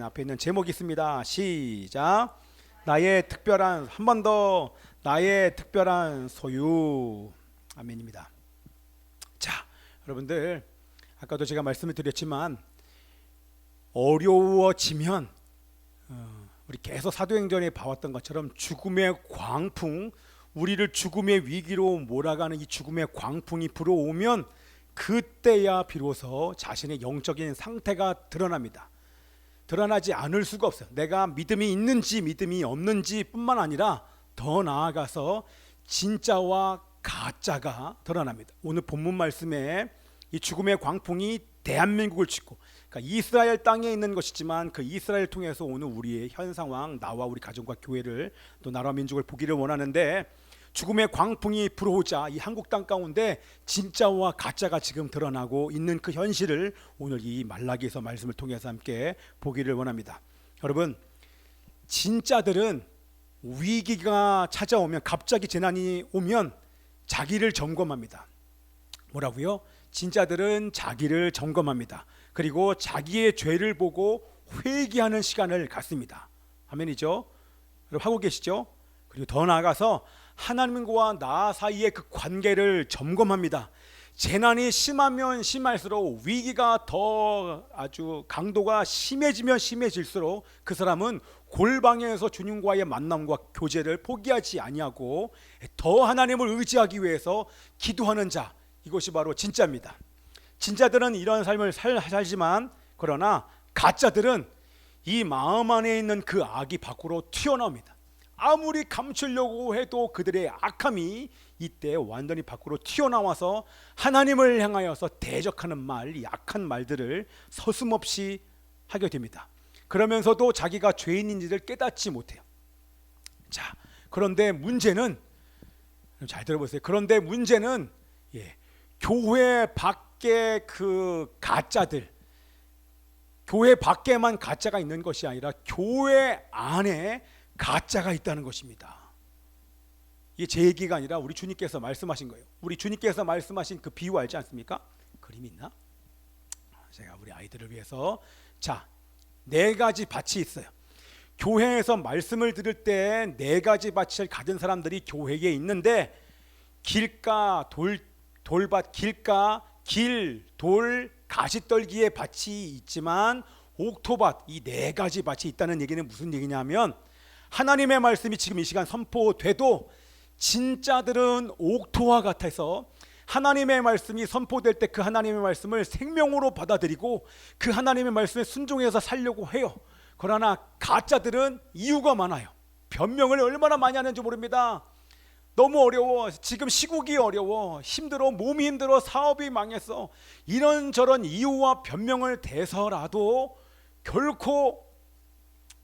앞에 있는 제목이 있습니다. 시작. 나의 특별한, 한 번 더, 나의 특별한 소유. 아멘입니다. 자, 여러분들, 아까도 제가 말씀을 드렸지만 어려워지면 우리 계속 사도행전에 봐왔던 것처럼 죽음의 광풍, 우리를 죽음의 위기로 몰아가는 이 죽음의 광풍이 불어오면 그때야 비로소 자신의 영적인 상태가 드러납니다. 드러나지 않을 수가 없어요. 내가 믿음이 있는지 믿음이 없는지 뿐만 아니라 더 나아가서 진짜와 가짜가 드러납니다. 오늘 본문 말씀에 이 죽음의 광풍이 대한민국을 짓고, 그러니까 이스라엘 땅에 있는 것이지만 그 이스라엘 통해서 오늘 우리의 현 상황, 나와 우리 가정과 교회를 또 나라와 민족을 보기를 원하는데, 죽음의 광풍이 불어오자 이 한국 땅 가운데 진짜와 가짜가 지금 드러나고 있는 그 현실을 오늘 이 말라기에서 말씀을 통해서 함께 보기를 원합니다. 여러분, 진짜들은 위기가 찾아오면, 갑자기 재난이 오면 자기를 점검합니다. 뭐라고요? 진짜들은 자기를 점검합니다. 그리고 자기의 죄를 보고 회개하는 시간을 갖습니다. 아멘이죠? 여러분 하고 계시죠? 그리고 더 나아가서 하나님과 나 사이의 그 관계를 점검합니다. 재난이 심하면 심할수록, 위기가 더 아주 강도가 심해지면 심해질수록 그 사람은 골방에서 주님과의 만남과 교제를 포기하지 아니하고 더 하나님을 의지하기 위해서 기도하는 자, 이것이 바로 진짜입니다. 진짜들은 이런 삶을 살지만, 그러나 가짜들은 이 마음 안에 있는 그 악이 밖으로 튀어나옵니다. 아무리 감추려고 해도 그들의 악함이 이때 완전히 밖으로 튀어나와서 하나님을 향하여서 대적하는 말, 이 악한 말들을 서슴없이 하게 됩니다. 그러면서도 자기가 죄인인지를 깨닫지 못해요. 자, 그런데 문제는, 잘 들어보세요. 그런데 문제는 교회 밖에 그 가짜들, 교회 밖에만 가짜가 있는 것이 아니라 교회 안에 가짜가 있다는 것입니다. 이게 제 얘기가 아니라 우리 주님께서 말씀하신 거예요. 우리 주님께서 말씀하신 그 비유 알지 않습니까? 그림이 있나? 제가 우리 아이들을 위해서, 자, 4가지 밭이 있어요. 교회에서 말씀을 들을 때 4가지 밭을 가진 사람들이 교회에 있는데, 길가, 돌밭, 길가, 길, 돌, 가시떨기의 밭이 있지만 옥토밭, 이 4가지 밭이 있다는 얘기는 무슨 얘기냐면, 하나님의 말씀이 지금 이 시간 선포돼도 진짜들은 옥토와 같아서 하나님의 말씀이 선포될 때 그 하나님의 말씀을 생명으로 받아들이고 그 하나님의 말씀에 순종해서 살려고 해요. 그러나 가짜들은 이유가 많아요. 변명을 얼마나 많이 하는지 모릅니다. 너무 어려워, 지금 시국이 어려워, 힘들어, 몸이 힘들어, 사업이 망했어, 이런저런 이유와 변명을 대서라도 결코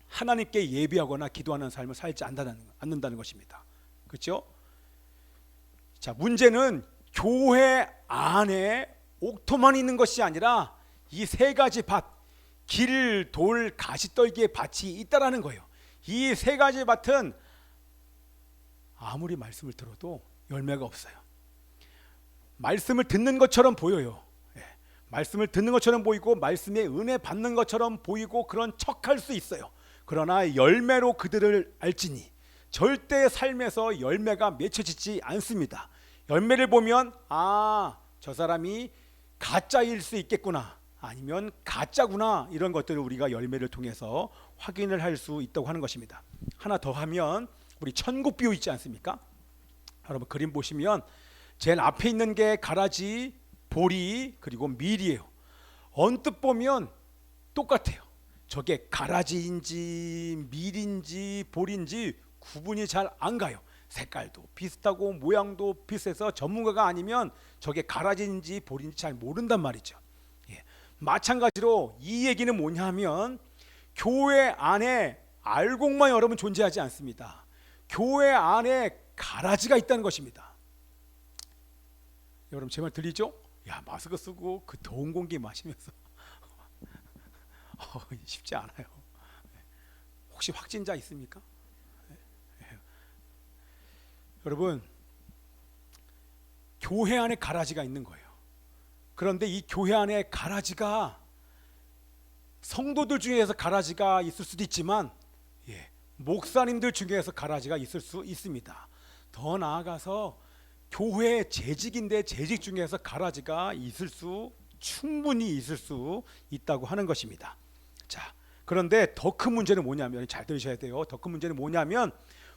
하나님께 예비하거나 기도하는 삶을 살지 않는다는 것입니다. 그렇죠? 자, 문제는 교회 안에 옥토만 있는 것이 아니라 이 3가지 밭, 길, 돌, 가시떨기의 밭이 있다라는 거예요. 이 3가지 밭은 아무리 말씀을 들어도 열매가 없어요. 말씀을 듣는 것처럼 보여요. 말씀을 듣는 것처럼 보이고 말씀의 은혜 받는 것처럼 보이고 그런 척할 수 있어요. 그러나 열매로 그들을 알지니 절대 삶에서 열매가 맺혀지지 않습니다. 열매를 보면, 아, 저 사람이 가짜일 수 있겠구나, 아니면 가짜구나, 이런 것들을 우리가 열매를 통해서 확인을 할 수 있다고 하는 것입니다. 하나 더 하면 우리 천국 비유 있지 않습니까? 여러분 그림 보시면 제일 앞에 있는 게 가라지, 보리, 그리고 밀이에요. 언뜻 보면 똑같아요. 저게 가라지인지 밀인지 보리인지 구분이 잘 안 가요. 색깔도 비슷하고 모양도 비슷해서 전문가가 아니면 저게 가라지인지 보리인지 잘 모른단 말이죠. 마찬가지로 이 얘기는 뭐냐 하면, 교회 안에 알곡만 여러분 존재하지 않습니다. 교회 안에 가라지가 있다는 것입니다. 여러분 제 말 들리죠? 야, 마스크 쓰고 그 더운 공기 마시면서 쉽지 않아요. 혹시 확진자 있습니까? 여러분, 교회 안에 가라지가 있는 거예요. 그런데 이 교회 안에 가라지가 성도들 중에서 가라지가 있을 수도 있지만 목사님들 중에서 가라지가 있을 수 있습니다. 더 나아가서 교회 재직인데 재직 중에서 가라지가 충분히 있을 수 있다고 하는 것입니다. 자, 그런데 더 큰 문제는 뭐냐면, 잘 들으셔야 돼요. 더 큰 문제는 뭐냐면,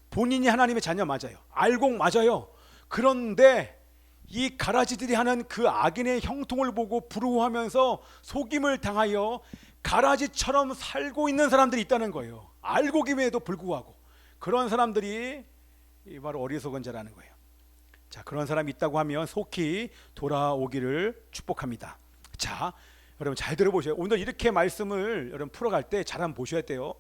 본인이 하나님의 자녀 맞아요. 알고 맞아요. 그런데 이 가라지들이 하는 그 악인의 형통을 보고 부러워하면서 속임을 당하여 가라지처럼 살고 있는 사람들이 있다는 거예요. 알고 김에도 불구하고. 그런 사람들이 바로 어리석은 자라는 거예요. 자, 그런 사람이 있다고 하면 속히 돌아오기를 축복합니다. 자, 여러분 잘 들어보세요. 오늘 이렇게 말씀을 여러분 풀어갈 때 잘 한번 보셔야 돼요.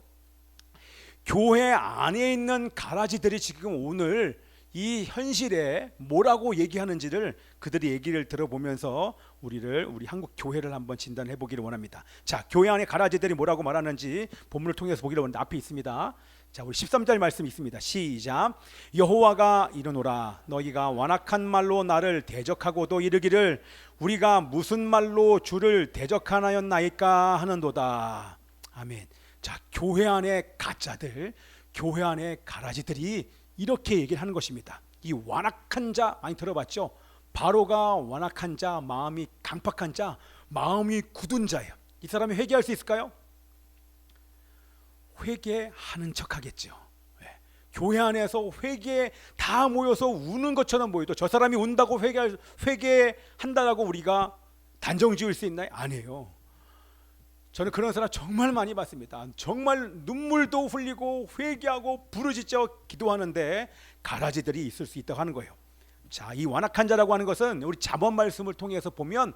교회 안에 있는 가라지들이 지금 오늘 이 현실에 뭐라고 얘기하는지를 그들이 얘기를 들어보면서 우리 한국 교회를 한번 진단해 보기를 원합니다. 자, 교회 안에 가라지들이 뭐라고 말하는지 본문을 통해서 보기를 원합니다. 앞에 있습니다. 자, 우리 13절 말씀 있습니다. 시작. 여호와가 이르노라, 너희가 완악한 말로 나를 대적하고도 이르기를 우리가 무슨 말로 주를 대적하나였나이까 하는도다. 아멘. 자, 교회 안에 가짜들, 교회 안에 가라지들이 이렇게 얘기를 하는 것입니다. 이 완악한 자 많이 들어봤죠? 바로가 완악한 자, 마음이 강팍한 자, 마음이 굳은 자예요. 이 사람이 회개할 수 있을까요? 회개하는 척 하겠죠. 교회 안에서 회개 다 모여서 우는 것처럼 보여도 저 사람이 운다고 회개한다라고 우리가 단정 지을 수 있나요? 아니에요. 저는 그런 사람 정말 많이 봤습니다. 정말 눈물도 흘리고 회개하고 부르짖어 기도하는데 가라지들이 있을 수 있다고 하는 거예요. 자, 이 완악한 자라고 하는 것은 우리 잠언 말씀을 통해서 보면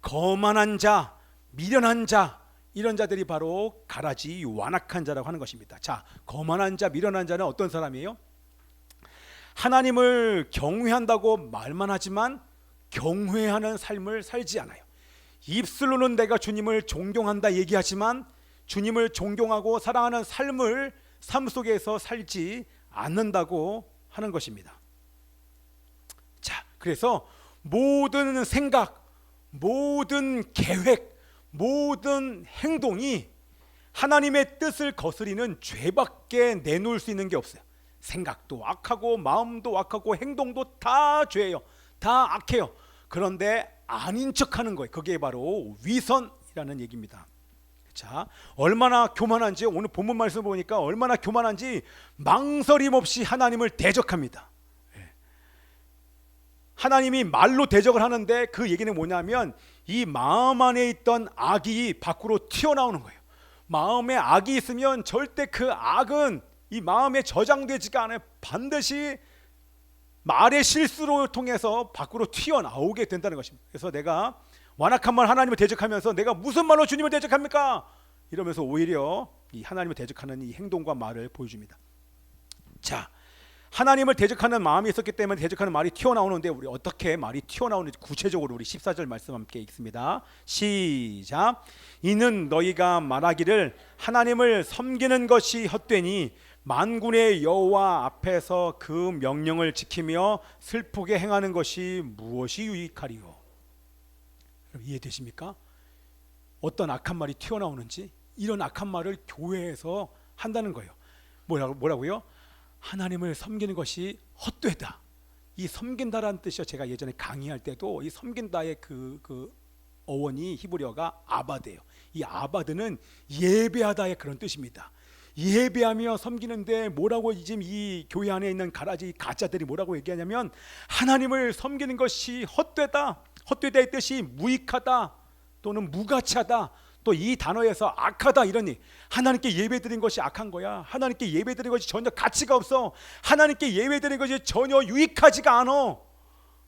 거만한 자, 미련한 자, 이런 자들이 바로 가라지 완악한 자라고 하는 것입니다. 자, 거만한 자, 미련한 자는 어떤 사람이에요? 하나님을 경외한다고 말만 하지만 경외하는 삶을 살지 않아요. 입술로는 내가 주님을 존경한다 얘기하지만 주님을 존경하고 사랑하는 삶 속에서 살지 않는다고 하는 것입니다. 자, 그래서 모든 생각, 모든 계획, 모든 행동이 하나님의 뜻을 거스리는 죄밖에 내놓을 수 있는 게 없어요. 생각도 악하고 마음도 악하고 행동도 다 죄예요. 다 악해요. 그런데 아닌 척하는 거예요. 그게 바로 위선이라는 얘기입니다. 자, 얼마나 교만한지 오늘 본문 말씀 보니까 얼마나 교만한지 망설임 없이 하나님을 대적합니다. 하나님이 말로 대적을 하는데 그 얘기는 뭐냐면 이 마음 안에 있던 악이 밖으로 튀어나오는 거예요. 마음에 악이 있으면 절대 그 악은 이 마음에 저장되지가 않아요. 반드시 말의 실수로 통해서 밖으로 튀어나오게 된다는 것입니다. 그래서 내가 완악한 말 하나님을 대적하면서 내가 무슨 말로 주님을 대적합니까? 이러면서 오히려 이 하나님을 대적하는 이 행동과 말을 보여줍니다. 자, 하나님을 대적하는 마음이 있었기 때문에 대적하는 말이 튀어나오는데 우리 어떻게 말이 튀어나오는지 구체적으로 우리 14절 말씀 함께 읽습니다. 시작. 이는 너희가 말하기를 하나님을 섬기는 것이 헛되니 만군의 여호와 앞에서 그 명령을 지키며 슬프게 행하는 것이 무엇이 유익하리요? 여러분 이해되십니까? 어떤 악한 말이 튀어나오는지 이런 악한 말을 교회에서 한다는 거예요. 뭐라고요? 하나님을 섬기는 것이 헛되다. 이 섬긴다라는 뜻이요. 제가 예전에 강의할 때도 이 섬긴다의 그 어원이 히브리어가 아바드예요. 이 아바드는 예배하다의 그런 뜻입니다. 예배하며 섬기는데 뭐라고 지금 이 교회 안에 있는 가라지 가짜들이 뭐라고 얘기하냐면 하나님을 섬기는 것이 헛되다. 헛되다의 뜻이 무익하다 또는 무가치하다. 또 이 단어에서 악하다 이런 얘기. 하나님께 예배드린 것이 악한 거야. 하나님께 예배드린 것이 전혀 가치가 없어. 하나님께 예배드린 것이 전혀 유익하지가 않아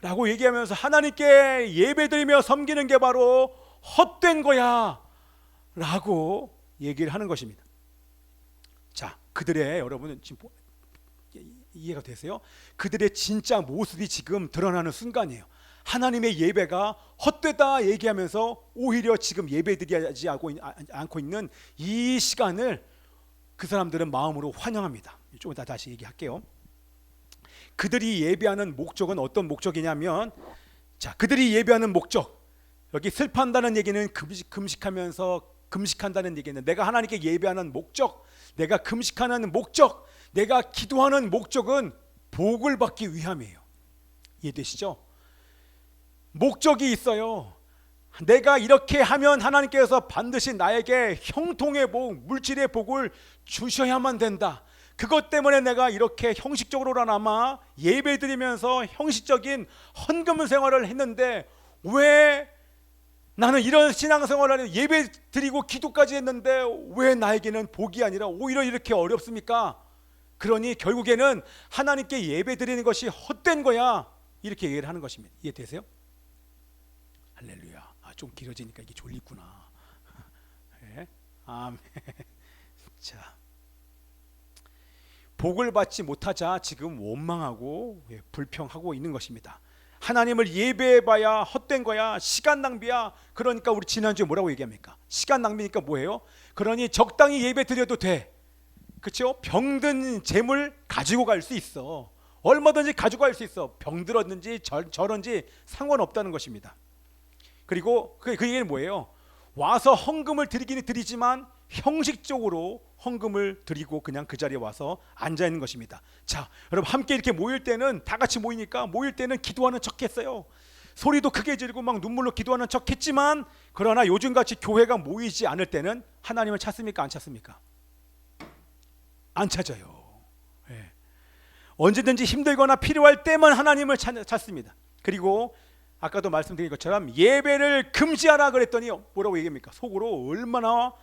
라고 얘기하면서 하나님께 예배드리며 섬기는 게 바로 헛된 거야 라고 얘기를 하는 것입니다. 자, 그들의 여러분은 지금 이해가 되세요? 그들의 진짜 모습이 지금 드러나는 순간이에요. 하나님의 예배가 헛되다 얘기하면서 오히려 지금 예배드리지 않고 있는 이 시간을 그 사람들은 마음으로 환영합니다. 좀 이따 다시 얘기할게요. 그들이 예배하는 목적은 어떤 목적이냐면, 자, 그들이 예배하는 목적, 여기 슬퍼한다는 얘기는 금식하면서 금식한다는 얘기는 내가 하나님께 예배하는 목적, 내가 금식하는 목적, 내가 기도하는 목적은 복을 받기 위함이에요. 이해되시죠? 목적이 있어요. 내가 이렇게 하면 하나님께서 반드시 나에게 형통의 복, 물질의 복을 주셔야만 된다. 그것 때문에 내가 이렇게 형식적으로나마 예배드리면서 형식적인 헌금 생활을 했는데, 왜 나는 이런 신앙생활을 예배드리고 기도까지 했는데 왜 나에게는 복이 아니라 오히려 이렇게 어렵습니까? 그러니 결국에는 하나님께 예배드리는 것이 헛된 거야, 이렇게 얘기를 하는 것입니다. 이해되세요? 할렐루야. 좀 길어지니까 이게 졸리구나. 네? 아멘. 자, 복을 받지 못하자 지금 원망하고 불평하고 있는 것입니다. 하나님을 예배해봐야 헛된 거야, 시간 낭비야. 그러니까 우리 지난주에 뭐라고 얘기합니까? 시간 낭비니까 뭐예요? 그러니 적당히 예배 드려도 돼. 그렇죠? 병든 재물 가지고 갈 수 있어. 얼마든지 가지고 갈 수 있어. 병들었는지 저런지 상관없다는 것입니다. 그리고 그 얘기는 뭐예요? 와서 헌금을 드리기는 드리지만 형식적으로 헌금을 드리고 그냥 그 자리에 와서 앉아 있는 것입니다. 자, 여러분 함께 이렇게 모일 때는, 다 같이 모이니까 모일 때는 기도하는 척했어요. 소리도 크게 지르고 막 눈물로 기도하는 척했지만, 그러나 요즘같이 교회가 모이지 않을 때는 하나님을 찾습니까? 안 찾습니까? 안 찾아요. 네. 언제든지 힘들거나 필요할 때만 하나님을 찾습니다. 그리고 아까도 말씀드린 것처럼 예배를 금지하라 그랬더니 뭐라고 얘기합니까? 속으로 얼마나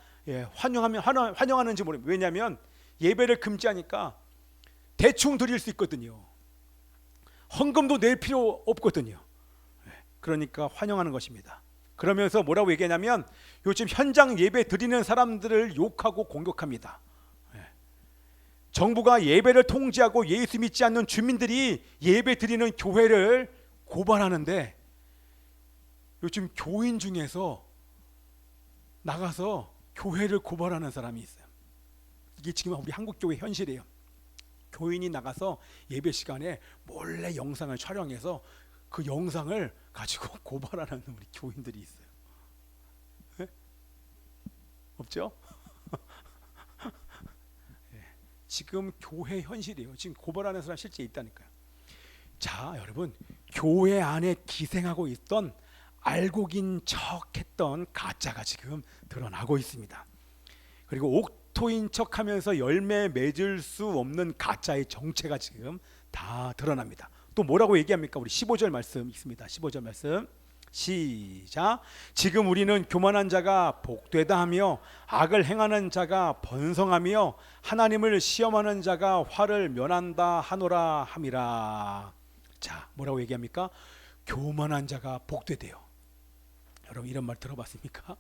환영하는지 모릅니다. 왜냐하면 예배를 금지하니까 대충 드릴 수 있거든요. 헌금도 낼 필요 없거든요. 그러니까 환영하는 것입니다. 그러면서 뭐라고 얘기하냐면 요즘 현장 예배 드리는 사람들을 욕하고 공격합니다. 정부가 예배를 통제하고 예수 믿지 않는 주민들이 예배 드리는 교회를 고발하는데, 요즘 교인 중에서 나가서 교회를 고발하는 사람이 있어요. 이게 지금 우리 한국교회 현실이에요. 교인이 나가서 예배 시간에 몰래 영상을 촬영해서 그 영상을 가지고 고발하는 우리 교인들이 있어요. 네? 없죠? 네. 지금 교회 현실이에요. 지금 고발하는 사람 실제 있다니까요. 자, 여러분, 교회 안에 기생하고 있던, 알고 긴 척했던 가짜가 지금 드러나고 있습니다. 그리고 옥토인 척하면서 열매 맺을 수 없는 가짜의 정체가 지금 다 드러납니다. 또 뭐라고 얘기합니까? 우리 15절 말씀 있습니다. 15절 말씀 시작. 지금 우리는 교만한 자가 복되다 하며 악을 행하는 자가 번성하며 하나님을 시험하는 자가 화를 면한다 하노라 함이라. 자, 뭐라고 얘기합니까? 교만한 자가 복되대요. 여러분 이런 말 들어봤습니까?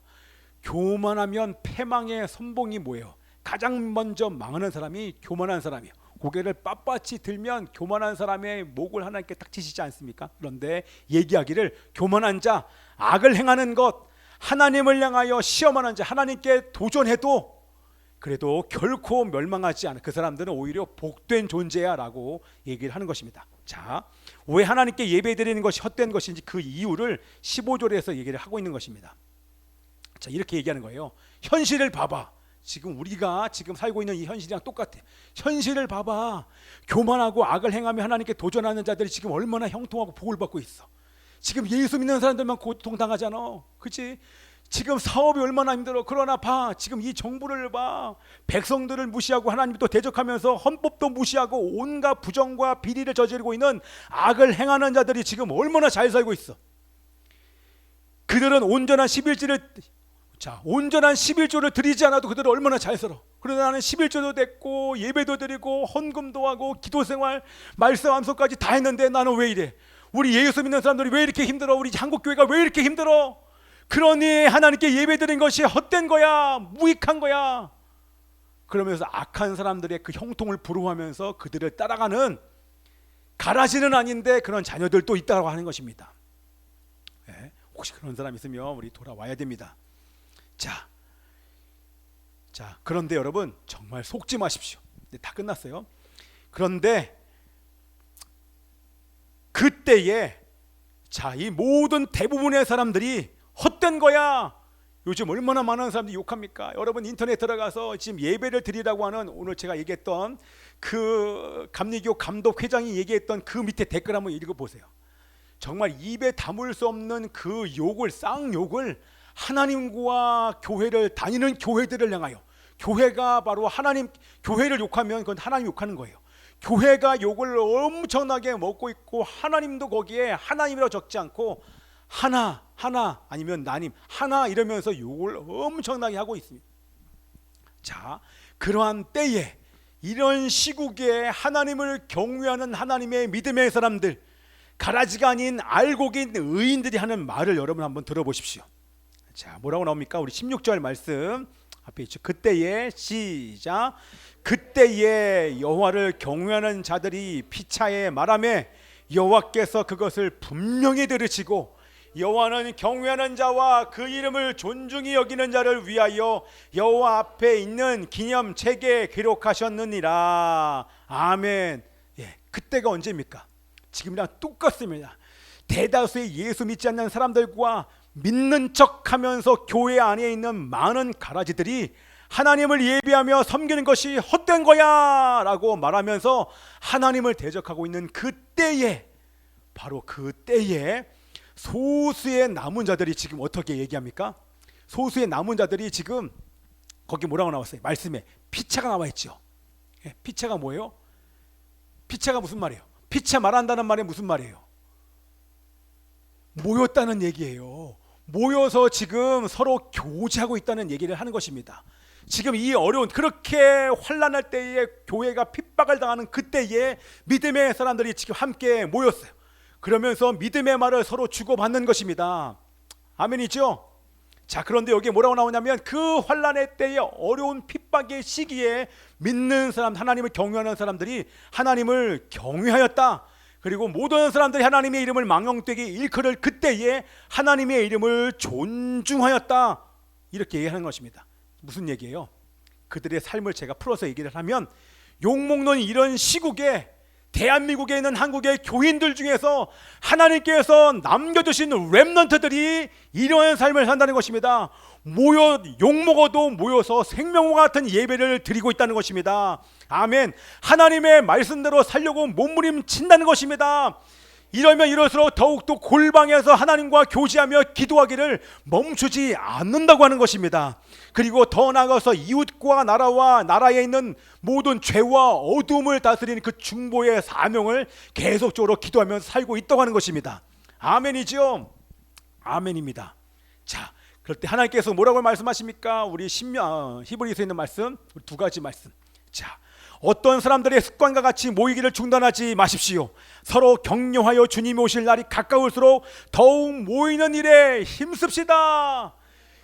교만하면 패망의 선봉이 뭐예요? 가장 먼저 망하는 사람이 교만한 사람이에요. 고개를 빳빳이 들면 교만한 사람의 목을 하나님께 딱 치시지 않습니까? 그런데 얘기하기를 교만한 자, 악을 행하는 것, 하나님을 향하여 시험하는 자, 하나님께 도전해도 그래도 결코 멸망하지 않아. 그 사람들은 오히려 복된 존재야 라고 얘기를 하는 것입니다. 자, 왜 하나님께 예배드리는 것이 헛된 것인지 그 이유를 15절에서 얘기를 하고 있는 것입니다. 자, 이렇게 얘기하는 거예요. 현실을 봐봐. 지금 우리가 지금 살고 있는 이 현실이랑 똑같아. 현실을 봐봐. 교만하고 악을 행하며 하나님께 도전하는 자들이 지금 얼마나 형통하고 복을 받고 있어. 지금 예수 믿는 사람들만 고통당하잖아. 그렇지? 지금 사업이 얼마나 힘들어. 그러나 봐, 지금 이 정부를 봐. 백성들을 무시하고 하나님도 대적하면서 헌법도 무시하고 온갖 부정과 비리를 저지르고 있는 악을 행하는 자들이 지금 얼마나 잘 살고 있어. 그들은 온전한 11조를 드리지 않아도 그들은 얼마나 잘 살아. 그러나 나는 11조도 됐고 예배도 드리고 헌금도 하고 기도생활 말씀 암송까지 다 했는데 나는 왜 이래? 우리 예수 믿는 사람들이 왜 이렇게 힘들어? 우리 한국교회가 왜 이렇게 힘들어? 그러니 하나님께 예배드린 것이 헛된 거야, 무익한 거야. 그러면서 악한 사람들의 그 형통을 부러워하면서 그들을 따라가는, 가라지는 아닌데 그런 자녀들도 있다고 하는 것입니다. 네, 혹시 그런 사람 있으면 우리 돌아와야 됩니다. 자, 그런데 여러분 정말 속지 마십시오. 네, 다 끝났어요. 그런데 그때에 이 모든 대부분의 사람들이 헛된 거야, 요즘 얼마나 많은 사람들이 욕합니까? 여러분 인터넷 들어가서 지금 예배를 드리라고 하는 오늘 제가 얘기했던 그 감리교 감독 회장이 얘기했던 그 밑에 댓글 한번 읽어보세요. 정말 입에 담을 수 없는 그 욕을, 쌍욕을 하나님과 교회를 다니는 교회들을 향하여, 교회가 바로 하나님, 교회를 욕하면 그건 하나님 욕하는 거예요. 교회가 욕을 엄청나게 먹고 있고 하나님도 거기에 하나님이라고 적지 않고 하나 아니면 나님 하나 이러면서 욕을 엄청나게 하고 있습니다. 자, 그러한 때에 이런 시국에 하나님을 경외하는 하나님의 믿음의 사람들, 가라지가 아닌 알곡인 의인들이 하는 말을 여러분 한번 들어보십시오. 자, 뭐라고 나옵니까? 우리 16절 말씀 앞에 있죠. 그때에 시작. 그때에 여호와를 경외하는 자들이 피차에 말하매 여호와께서 그것을 분명히 들으시고 여호와는 경외하는 자와 그 이름을 존중히 여기는 자를 위하여 여호와 앞에 있는 기념책에 기록하셨느니라. 아멘. 예, 그때가 언제입니까? 지금이랑 똑같습니다. 대다수의 예수 믿지 않는 사람들과 믿는 척하면서 교회 안에 있는 많은 가라지들이 하나님을 예배하며 섬기는 것이 헛된 거야 라고 말하면서 하나님을 대적하고 있는 그때에, 바로 그때에 소수의 남은 자들이 지금 어떻게 얘기합니까? 소수의 남은 자들이 지금 거기 뭐라고 나왔어요? 말씀에 피차가 나와 있죠. 피차가 뭐예요? 피차가 무슨 말이에요? 피차 말한다는 말이 무슨 말이에요? 모였다는 얘기예요. 모여서 지금 서로 교제하고 있다는 얘기를 하는 것입니다. 지금 이 어려운, 그렇게 환난할 때에 교회가 핍박을 당하는 그때에 믿음의 사람들이 지금 함께 모였어요. 그러면서 믿음의 말을 서로 주고받는 것입니다. 아멘이죠? 자, 그런데 여기에 뭐라고 나오냐면 그 환난의 때에 어려운 핍박의 시기에 믿는 사람, 하나님을 경외하는 사람들이 하나님을 경외하였다. 그리고 모든 사람들이 하나님의 이름을 망령되게 일컬을 그때에 하나님의 이름을 존중하였다. 이렇게 얘기하는 것입니다. 무슨 얘기예요? 그들의 삶을 제가 풀어서 얘기를 하면 욕먹는 이런 시국에 대한민국에 있는 한국의 교인들 중에서 하나님께서 남겨주신 렘넌트들이 이러한 삶을 산다는 것입니다. 모여 욕먹어도 모여서 생명과 같은 예배를 드리고 있다는 것입니다. 아멘. 하나님의 말씀대로 살려고 몸부림친다는 것입니다. 이러면 이럴수록 더욱더 골방에서 하나님과 교제하며 기도하기를 멈추지 않는다고 하는 것입니다. 그리고 더 나아가서 이웃과 나라와 나라에 있는 모든 죄와 어둠을 다스리는 그 중보의 사명을 계속적으로 기도하면서 살고 있다고 하는 것입니다. 아멘이죠? 아멘입니다. 자, 그럴 때 하나님께서 뭐라고 말씀하십니까? 우리 히브리서에 있는 말씀, 두 가지 말씀. 자, 어떤 사람들의 습관과 같이 모이기를 중단하지 마십시오. 서로 격려하여 주님이 오실 날이 가까울수록 더욱 모이는 일에 힘씁시다.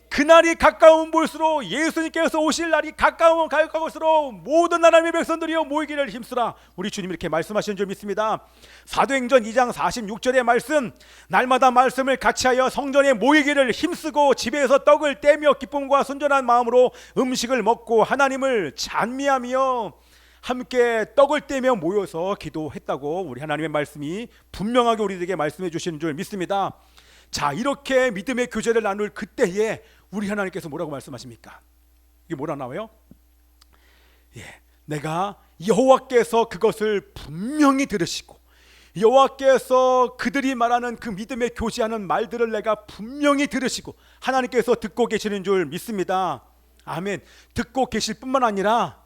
그날이 가까운 볼수록 예수님께서 오실 날이 가까울수록 모든 하나님의 백성들이여 모이기를 힘쓰라. 우리 주님 이렇게 말씀하시는 줄 믿습니다. 사도행전 2장 46절의 말씀, 날마다 말씀을 같이하여 성전에 모이기를 힘쓰고 집에서 떡을 떼며 기쁨과 순전한 마음으로 음식을 먹고 하나님을 찬미하며 함께 떡을 떼며 모여서 기도했다고 우리 하나님의 말씀이 분명하게 우리에게 말씀해 주시는 줄 믿습니다. 자, 이렇게 믿음의 교제를 나눌 그때에 우리 하나님께서 뭐라고 말씀하십니까? 이게 뭐라 나와요? 내가 여호와께서 그것을 분명히 들으시고 여호와께서 그들이 말하는 그 믿음의 교제하는 말들을 내가 분명히 들으시고 하나님께서 듣고 계시는 줄 믿습니다. 아멘. 듣고 계실 뿐만 아니라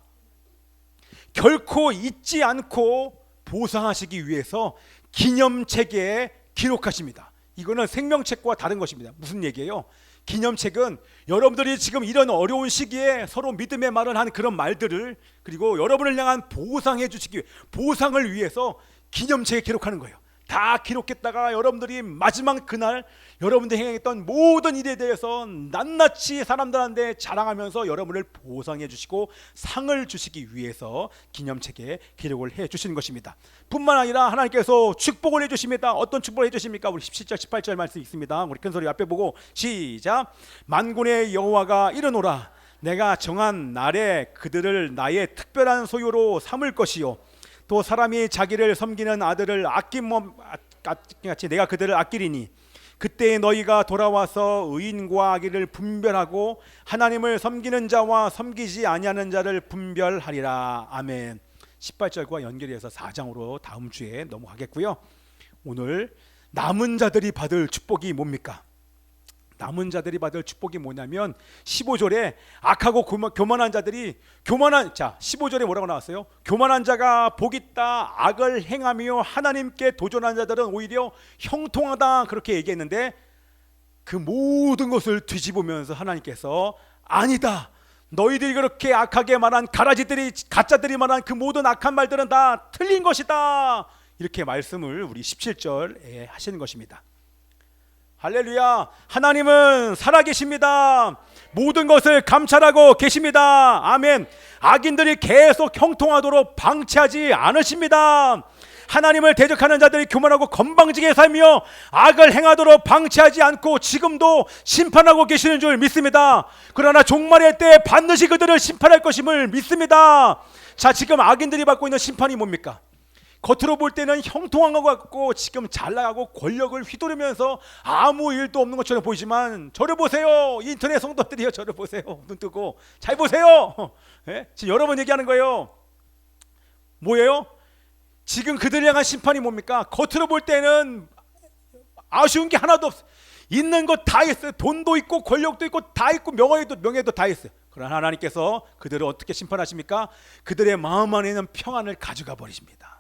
결코 잊지 않고 보상하시기 위해서 기념책에 기록하십니다. 이거는 생명책과 다른 것입니다. 무슨 얘기예요? 기념책은 여러분들이 지금 이런 어려운 시기에 서로 믿음의 말을 한 그런 말들을, 그리고 여러분을 향한 보상해 주시기, 보상을 위해서 기념책에 기록하는 거예요. 다 기록했다가 여러분들이 마지막 그날 여러분들이 행했던 모든 일에 대해서 낱낱이 사람들한테 자랑하면서 여러분을 보상해 주시고 상을 주시기 위해서 기념책에 기록을 해 주시는 것입니다. 뿐만 아니라 하나님께서 축복을 해 주십니다. 어떤 축복을 해 주십니까? 우리 17절 18절 말씀 있습니다. 우리 큰 소리 앞에 보고 시작. 만군의 여호와가 이르노라. 내가 정한 날에 그들을 나의 특별한 소유로 삼을 것이요 또 사람이 자기를 섬기는 아들을 아낌없이 내가 그들을 아끼리니 그때 너희가 돌아와서 의인과 악인을 분별하고 하나님을 섬기는 자와 섬기지 아니하는 자를 분별하리라. 아멘. 18절과 연결해서 4장으로 다음 주에 넘어가겠고요. 오늘 남은 자들이 받을 축복이 뭡니까? 남은 자들이 받을 축복이 뭐냐면 15절에 악하고 교만한 자들이 15절에 뭐라고 나왔어요? 교만한 자가 복있다. 악을 행하며 하나님께 도전한 자들은 오히려 형통하다. 그렇게 얘기했는데 그 모든 것을 뒤집으면서 하나님께서 아니다. 너희들이 그렇게 악하게 말한 가짜들이 말한 그 모든 악한 말들은 다 틀린 것이다. 이렇게 말씀을 우리 17절에 하시는 것입니다. 할렐루야. 하나님은 살아계십니다. 모든 것을 감찰하고 계십니다. 아멘. 악인들이 계속 형통하도록 방치하지 않으십니다. 하나님을 대적하는 자들이 교만하고 건방지게 살며 악을 행하도록 방치하지 않고 지금도 심판하고 계시는 줄 믿습니다. 그러나 종말의 때 반드시 그들을 심판할 것임을 믿습니다. 자, 지금 악인들이 받고 있는 심판이 뭡니까? 겉으로 볼 때는 형통한 것 같고 지금 잘 나가고 권력을 휘두르면서 아무 일도 없는 것처럼 보이지만 저를 보세요. 인터넷 성도들이요, 저를 보세요. 눈 뜨고 잘 보세요. 네? 지금 여러 번 얘기하는 거예요. 뭐예요? 지금 그들을 향한 심판이 뭡니까? 겉으로 볼 때는 아쉬운 게 하나도 없어요. 있는 것 다 있어요. 돈도 있고 권력도 있고 다 있고 명예도 다 있어요. 그러나 하나님께서 그들을 어떻게 심판하십니까? 그들의 마음 안에 있는 평안을 가져가 버리십니다.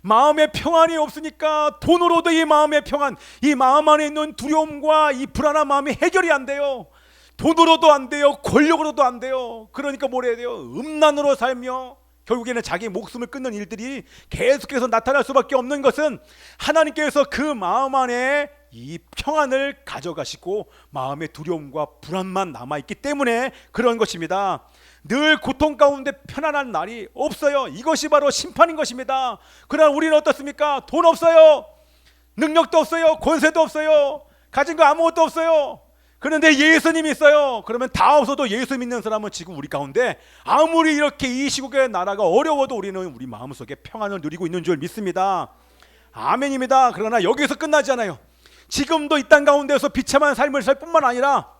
마음의 평안이 없으니까 돈으로도 이 마음의 평안, 이 마음 안에 있는 두려움과 이 불안한 마음이 해결이 안 돼요. 돈으로도 안 돼요. 권력으로도 안 돼요. 그러니까 뭘 해야 돼요? 음란으로 살며 결국에는 자기 목숨을 끊는 일들이 계속해서 나타날 수밖에 없는 것은 하나님께서 그 마음 안에 이 평안을 가져가시고 마음의 두려움과 불안만 남아있기 때문에 그런 것입니다. 늘 고통 가운데 편안한 날이 없어요. 이것이 바로 심판인 것입니다. 그러나 우리는 어떻습니까? 돈 없어요. 능력도 없어요. 권세도 없어요. 가진 거 아무것도 없어요. 그런데 예수님이 있어요. 그러면 다 없어도 예수 믿는 사람은 지금 우리 가운데 아무리 이렇게 이 시국의 나라가 어려워도 우리는 우리 마음속에 평안을 누리고 있는 줄 믿습니다. 아멘입니다. 그러나 여기서 끝나지 않아요. 지금도 이 땅 가운데서 비참한 삶을 살 뿐만 아니라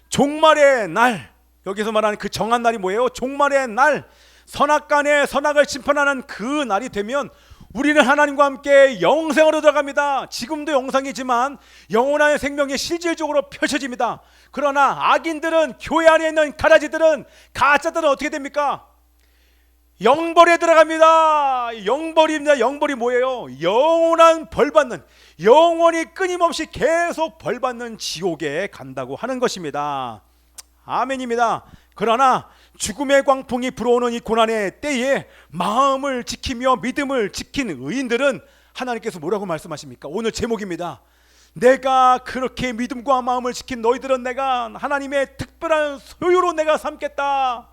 종말의 날, 여기서 말하는 그 정한 날이 뭐예요? 종말의 날, 선악간의 선악을 심판하는 그 날이 되면 우리는 하나님과 함께 영생으로 들어갑니다. 지금도 영생이지만 영원한 생명이 실질적으로 펼쳐집니다. 그러나 악인들은, 교회 안에 있는 가라지들은, 가짜들은 어떻게 됩니까? 영벌에 들어갑니다. 영벌입니다. 영벌이 뭐예요? 영원한 벌받는, 영원히 끊임없이 계속 벌받는 지옥에 간다고 하는 것입니다. 아멘입니다. 그러나 죽음의 광풍이 불어오는 이 고난의 때에 마음을 지키며 믿음을 지킨 의인들은 하나님께서 뭐라고 말씀하십니까? 오늘 제목입니다. 내가 그렇게 믿음과 마음을 지킨 너희들은 내가 하나님의 특별한 소유로 내가 삼겠다.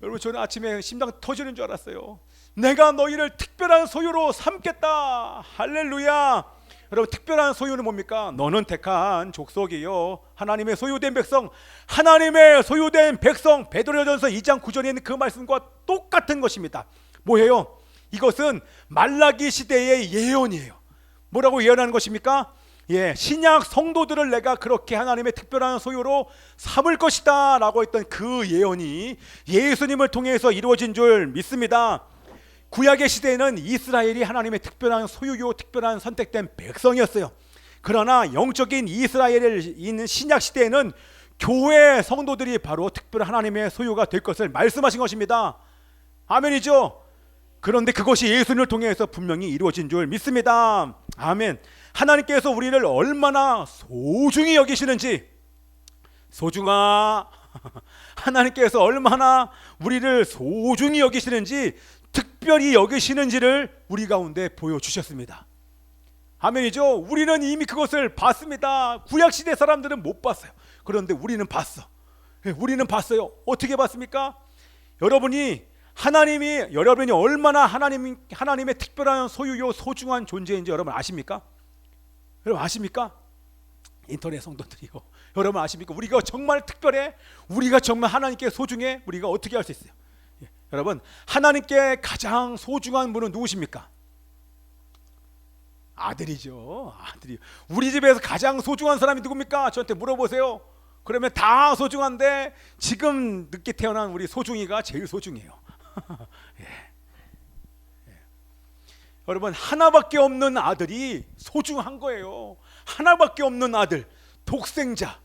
여러분, 저는 아침에 심장 터지는 줄 알았어요. 내가 너희를 특별한 소유로 삼겠다. 할렐루야. 여러분, 특별한 소유는 뭡니까? 너는 택한 족속이요, 하나님의 소유된 백성. 하나님의 소유된 백성, 베드로전서 2장 9절에 있는 그 말씀과 똑같은 것입니다. 뭐예요? 이것은 말라기 시대의 예언이에요. 뭐라고 예언하는 것입니까? 신약 성도들을 내가 그렇게 하나님의 특별한 소유로 삼을 것이다 라고 했던 그 예언이 예수님을 통해서 이루어진 줄 믿습니다. 구약의 시대에는 이스라엘이 하나님의 특별한 소유요, 특별한 선택된 백성이었어요. 그러나 영적인 이스라엘에 있는 신약 시대에는 교회 성도들이 바로 특별한 하나님의 소유가 될 것을 말씀하신 것입니다. 아멘이죠? 그런데 그것이 예수님을 통해서 분명히 이루어진 줄 믿습니다. 아멘. 하나님께서 우리를 얼마나 소중히 여기시는지, 소중아, 하나님께서 얼마나 우리를 소중히 여기시는지, 특별히 여기시는지를 우리 가운데 보여주셨습니다. 아멘이죠? 우리는 이미 그것을 봤습니다. 구약시대 사람들은 못 봤어요. 그런데 우리는 봤어. 우리는 봤어요. 어떻게 봤습니까? 여러분이 얼마나 하나님의 특별한 소유요, 소중한 존재인지 여러분 아십니까? 여러분 아십니까? 인터넷 성도들이요, 여러분 아십니까? 우리가 정말 특별해? 우리가 정말 하나님께 소중해? 우리가 어떻게 할 수 있어요? 여러분, 하나님께 가장 소중한 분은 누구십니까? 아들이죠. 아들이. 우리 집에서 가장 소중한 사람이 누굽니까? 저한테 물어보세요. 그러면 다 소중한데 지금 늦게 태어난 우리 소중이가 제일 소중해요. 예. 여러분, 하나밖에 없는 아들이 소중한 거예요. 하나밖에 없는 아들, 독생자.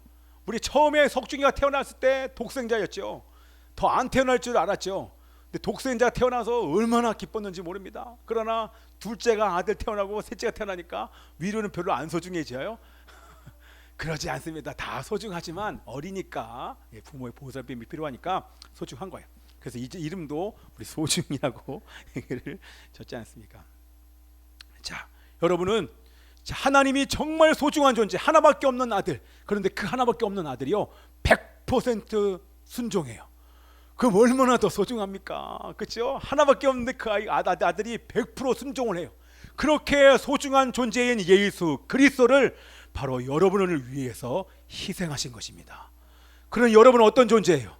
우리 처음에 석중이가 태어났을 때 독생자였죠. 더 안 태어날 줄 알았죠. 근데 독생자 태어나서 얼마나 기뻤는지 모릅니다. 그러나 둘째가 아들 태어나고 셋째가 태어나니까 위로는 별로 안 소중해져요. 그러지 않습니다. 다 소중하지만 어리니까 부모의 보살핌이 필요하니까 소중한 거예요. 그래서 이제 이름도 우리 소중이라고 얘기를 졌지 않습니까? 자, 여러분은 하나님이 정말 소중한 존재, 하나밖에 없는 아들. 그런데 그 하나밖에 없는 아들이요 100% 순종해요. 그럼 얼마나 더 소중합니까? 그렇죠? 하나밖에 없는데 그 아들이 100% 순종을 해요. 그렇게 소중한 존재인 예수 그리스도를 바로 여러분을 위해서 희생하신 것입니다. 그럼 여러분은 어떤 존재예요?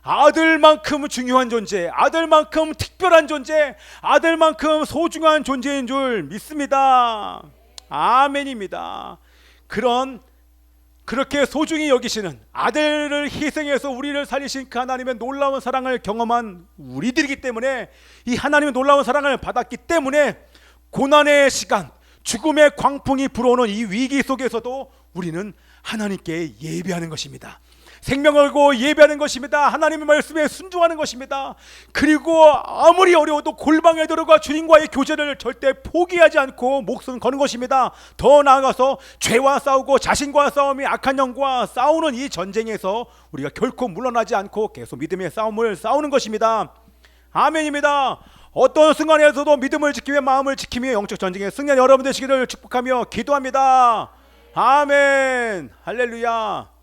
아들만큼 중요한 존재, 아들만큼 특별한 존재, 아들만큼 소중한 존재인 줄 믿습니다. 아멘입니다. 그렇게 소중히 여기시는 아들을 희생해서 우리를 살리신 그 하나님의 놀라운 사랑을 경험한 우리들이기 때문에, 이 하나님의 놀라운 사랑을 받았기 때문에 고난의 시간, 죽음의 광풍이 불어오는 이 위기 속에서도 우리는 하나님께 예배하는 것입니다. 생명을 걸고 예배하는 것입니다. 하나님의 말씀에 순종하는 것입니다. 그리고 아무리 어려워도 골방에 들어가 주님과의 교제를 절대 포기하지 않고 목숨 거는 것입니다. 더 나아가서 죄와 싸우고 자신과 싸움이 악한 영과 싸우는 이 전쟁에서 우리가 결코 물러나지 않고 계속 믿음의 싸움을 싸우는 것입니다. 아멘입니다. 어떤 순간에서도 믿음을 지키며 마음을 지키며 영적 전쟁에 승리한 여러분 되시기를 축복하며 기도합니다. 아멘. 할렐루야.